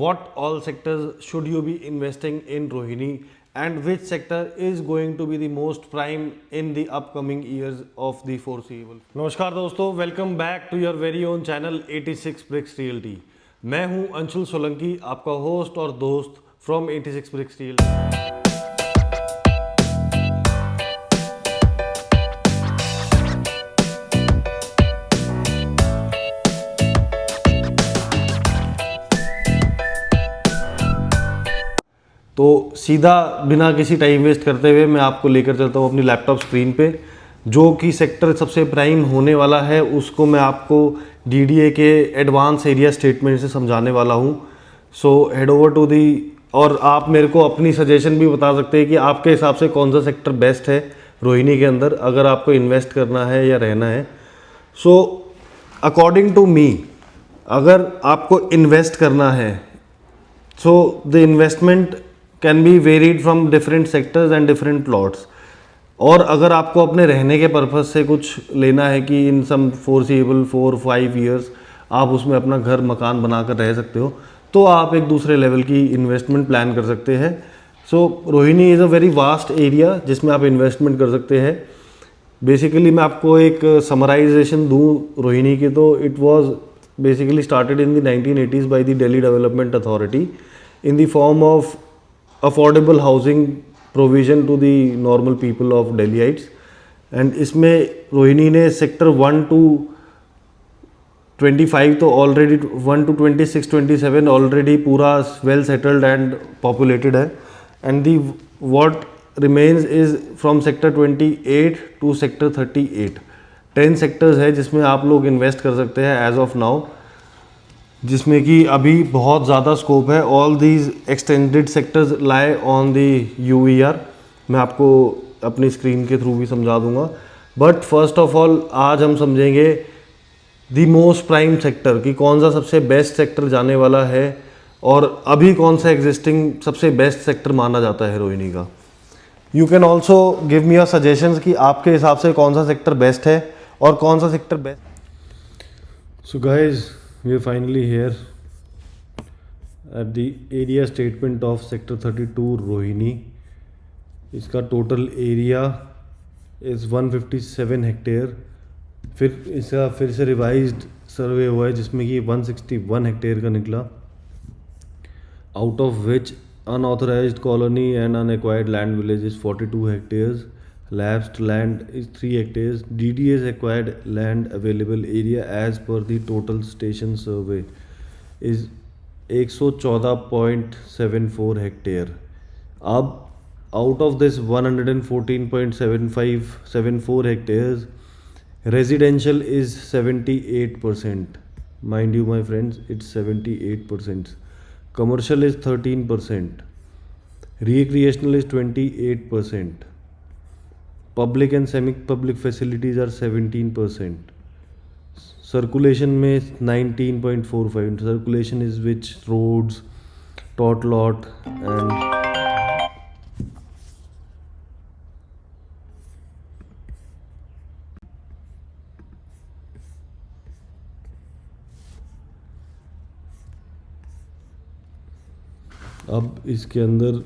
What all sectors should you be investing in Rohini, and which sector is going to be the most prime in the upcoming years of the foreseeable? नमस्कार दोस्तों, welcome back to your very own channel 86 bricks realty. मैं हूं अंशुल सोलंकी, आपका host और दोस्त from 86 bricks realty. तो सीधा बिना किसी टाइम वेस्ट करते हुए मैं आपको लेकर चलता हूँ अपनी लैपटॉप स्क्रीन पे। जो कि सेक्टर सबसे प्राइम होने वाला है उसको मैं आपको डीडीए के एडवांस एरिया स्टेटमेंट से समझाने वाला हूँ। So head over to the, और आप मेरे को अपनी सजेशन भी बता सकते हैं कि आपके हिसाब से कौन सा सेक्टर बेस्ट है रोहिणी के अंदर, अगर आपको इन्वेस्ट करना है या रहना है। सो अकॉर्डिंग टू मी, अगर आपको इन्वेस्ट करना है, so the investment can be varied from different sectors and different plots. और अगर आपको अपने रहने के पर्पज़ से कुछ लेना है कि इन सम फोरसीएबल 4-5 ईयर्स आप उसमें अपना घर मकान बनाकर रह सकते हो, तो आप एक दूसरे लेवल की इन्वेस्टमेंट प्लान कर सकते हैं। So Rohini is a very vast area जिसमें आप इन्वेस्टमेंट कर सकते हैं। बेसिकली मैं आपको एक समराइजेशन दूँ रोहिणी की, तो it was basically started in the 1980s by the Delhi development authority in the form of affordable housing provision to the normal people of Delhiites। And इसमें रोहिणी ने सेक्टर 1 to 25 तो ऑलरेडी 1 to 26-27 ऑलरेडी पूरा well settled and populated है। And the what remains is from sector 28 to sector 38। 10 sectors है जिसमें आप लोग invest कर सकते हैं एज ऑफ नाउ, जिसमें कि अभी बहुत ज़्यादा स्कोप है। All these extended sectors lie on the UER. मैं आपको अपनी स्क्रीन के थ्रू भी समझा दूंगा, बट फर्स्ट ऑफ ऑल आज हम समझेंगे दी मोस्ट प्राइम सेक्टर कि कौन सा सबसे बेस्ट सेक्टर जाने वाला है और अभी कौन सा एग्जिस्टिंग सबसे बेस्ट सेक्टर माना जाता है रोहिणी का। You can also give me your suggestions कि आपके हिसाब से कौन सा सेक्टर बेस्ट है और कौन सा sector best. So guys, we are finally here at the area statement of sector 32 Rohini. इसका टोटल एरिया इज़ 157 हेक्टेयर। फिर से रिवाइज्ड सर्वे हुआ है जिसमें कि 161 हेक्टेयर का निकला, out of which unauthorised colony and unacquired land village is 42 hectares, lapsed land is 3 hectares, DDA's acquired land available area as per the total station survey is 114.74 hectare। अब out of this 114.74 hectares, residential is 78%। Mind you my friends, it's 78%। Commercial is 13%, recreational is 28%, public and semi public facilities are 17%। Circulation में 19.45, circulation is which roads, tot lot and अब इसके अंदर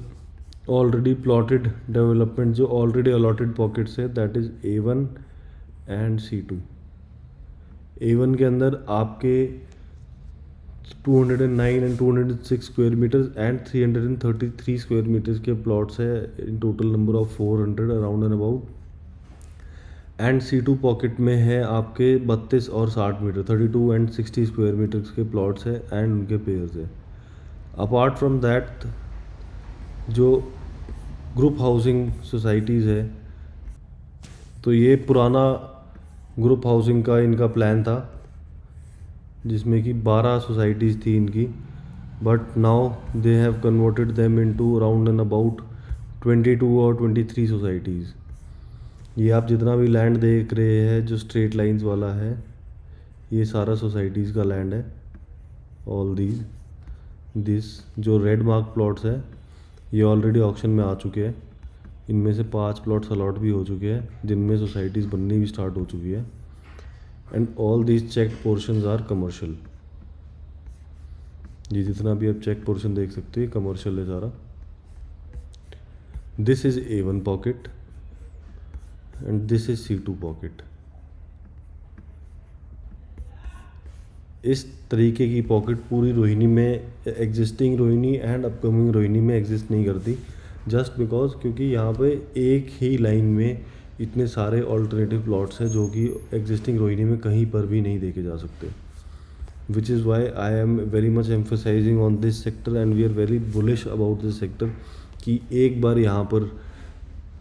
already plotted development जो already allotted pockets है, that is A1 and C2। A1 के अंदर आपके 209 and 206 square metres and 333 square metres के प्लॉट्स है, in total number of 400 around and about. And C2 pocket में है आपके 32 और 60 मीटर 32 एंड 60 स्क्वायर मीटर्स के प्लॉट्स है एंड उनके पेयर्स है। अपार्ट फ्रॉम दैट जो ग्रुप हाउसिंग सोसाइटीज़ है, तो ये पुराना ग्रुप हाउसिंग का इनका प्लान था जिसमें कि 12 सोसाइटीज़ थी इनकी, but now they have converted them into around and about 22 और 23 सोसाइटीज़। ये आप जितना भी लैंड देख रहे हैं जो स्ट्रेट लाइंस वाला है, ये सारा सोसाइटीज़ का लैंड है। ऑल दिस जो रेड मार्क प्लॉट्स है ये ऑलरेडी ऑक्शन में आ चुके हैं। इनमें से 5 प्लॉट्स अलॉट भी हो चुके हैं जिनमें सोसाइटीज़ बननी भी स्टार्ट हो चुकी है। And all these check portions are commercial. ये जितना भी आप चेक पोर्शन देख सकते हो कमर्शियल है सारा। This is A1 pocket and this is C2 pocket. इस तरीके की पॉकेट पूरी रोहिणी में, existing Rohini and upcoming Rohini में एग्जिस्ट नहीं करती, जस्ट बिकॉज क्योंकि यहाँ पे एक ही लाइन में इतने सारे ऑल्टरनेटिव प्लॉट्स हैं जो कि एग्जिस्टिंग रोहिणी में कहीं पर भी नहीं देखे जा सकते। Which is why I am very much emphasizing on this sector and we are very bullish about this sector कि एक बार यहाँ पर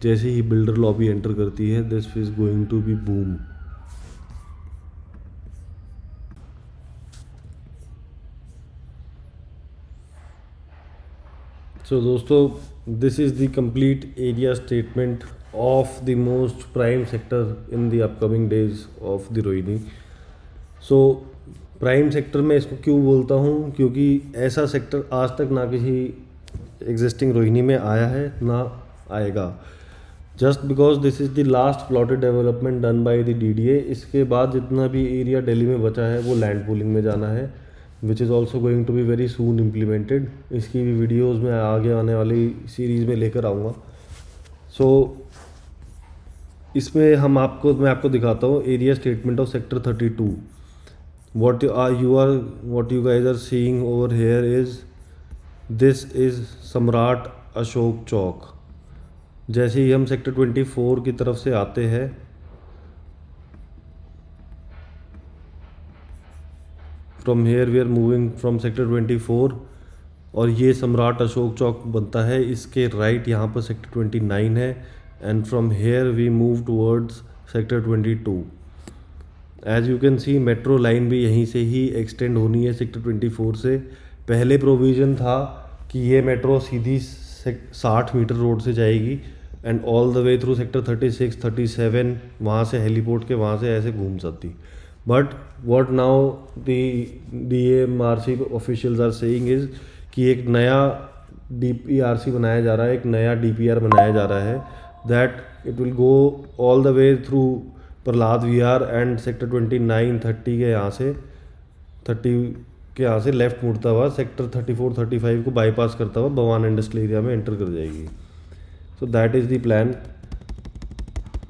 जैसे ही बिल्डर लॉबी एंटर करती है, this is going to be boom. So दोस्तों, this is the complete area statement of the most prime sector in the upcoming days of the Rohini. So prime sector में इसको क्यों बोलता हूँ, क्योंकि ऐसा सेक्टर आज तक ना किसी एग्जिस्टिंग रोहिणी में आया है ना आएगा, just because this is the last plotted development done by the DDA। इसके बाद जितना भी एरिया दिल्ली में बचा है वो लैंड पूलिंग में जाना है, which is also going to be very soon implemented. इसकी भी वीडियोज़ में आगे आने वाली सीरीज़ में लेकर आऊँगा। सो इसमें मैं आपको दिखाता हूँ area statement of sector 32। what you guys are seeing over here is this is सम्राट अशोक चौक। जैसे ही हम सेक्टर 24 की तरफ से आते हैं, from here we are moving from sector 24 और ये सम्राट अशोक चौक बनता है। इसके राइट यहाँ पर सेक्टर 29 है and from here we move towards sector 22। As you can see metro line भी यहीं से ही एक्सटेंड होनी है सेक्टर 24 से। पहले प्रोविज़न था कि ये मेट्रो सीधी 60 मीटर रोड से जाएगी and all the way through sector 36, 37 वहाँ से हेलीपोर्ट के वहाँ से ऐसे घूम सकती। But what now DMRC officials are saying is कि एक नया DPRC बनाया जा रहा है, एक नया DPR बनाया जा रहा है, that it will go all the way through Prahlad Vihar and sector 29, 30 के यहाँ से 30 के यहाँ से लेफ्ट मुड़ता हुआ सेक्टर 34, 35 को बाईपास करता हुआ भवान इंडस्ट्रियल एरिया में एंटर कर जाएगी। So that is the plan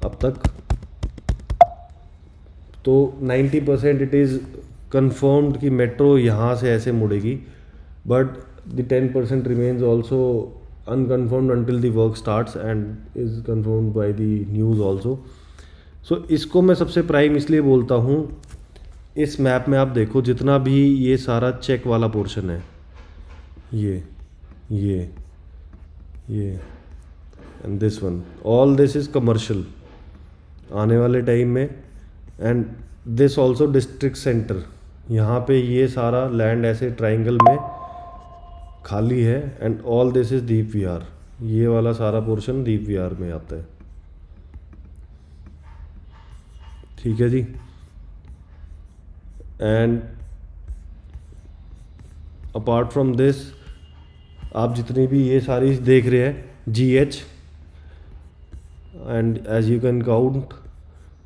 अब तक। तो 90% इट इज़ कन्फर्म्ड कि मेट्रो यहाँ से ऐसे मुड़ेगी, but the 10% remains also unconfirmed until the work starts and is confirmed by the news also. So इसको मैं सबसे प्राइम इसलिए बोलता हूँ, इस मैप में आप देखो जितना भी ये सारा चेक वाला पोर्शन है, ये and this one, all this is commercial आने वाले टाइम में। And this also district centre, यहाँ पे ये सारा लैंड ऐसे ट्राइंगल में खाली है एंड ऑल दिस इज़ दीप विहार। ये वाला सारा पोर्शन दीप विहार में आता है, ठीक है जी। एंड अपार्ट फ्रॉम दिस आप जितनी भी ये सारी देख रहे हैं GH, and as you can count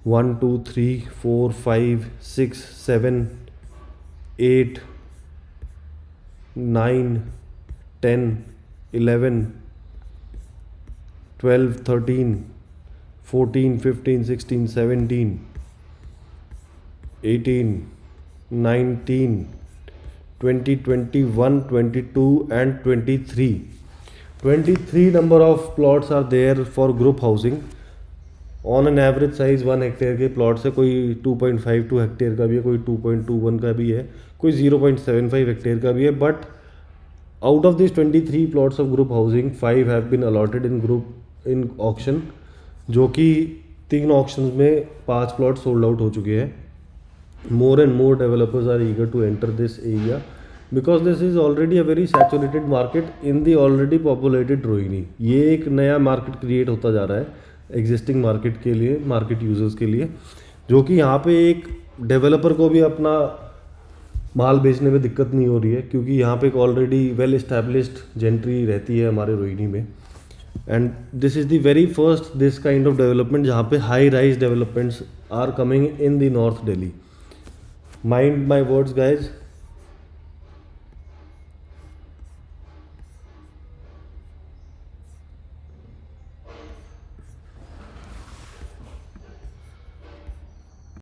1 2 3 4 5 6 7 8 9 10 11 12 13 14 15 16 17 18 19 20 21 22 and 23 number of plots are there for group housing on an average size 1 hectare के प्लॉट से कोई 2.52 हेक्टेयर का भी है, कोई 2.21 का भी है, कोई 0.75 हेक्टेयर का भी है। But out of this 23 plots of group housing 5 have been allotted in auction, जो कि 3 ऑक्शन में 5 प्लॉट सोल्ड आउट हो चुके हैं। More and more developers are eager to enter this area because this is already a very saturated market in the already populated Rohini. ये एक नया market create होता जा रहा है एग्जिस्टिंग मार्केट के लिए, मार्केट यूजर्स के लिए, जो कि यहाँ पे एक डेवलपर को भी अपना माल बेचने में दिक्कत नहीं हो रही है, क्योंकि यहाँ पे एक ऑलरेडी वेल इस्टेब्लिश्ड जेंट्री रहती है हमारे रोहिणी में। And this is the very first this kind of development जहाँ पे high rise developments are coming in the north Delhi. Mind my words guys,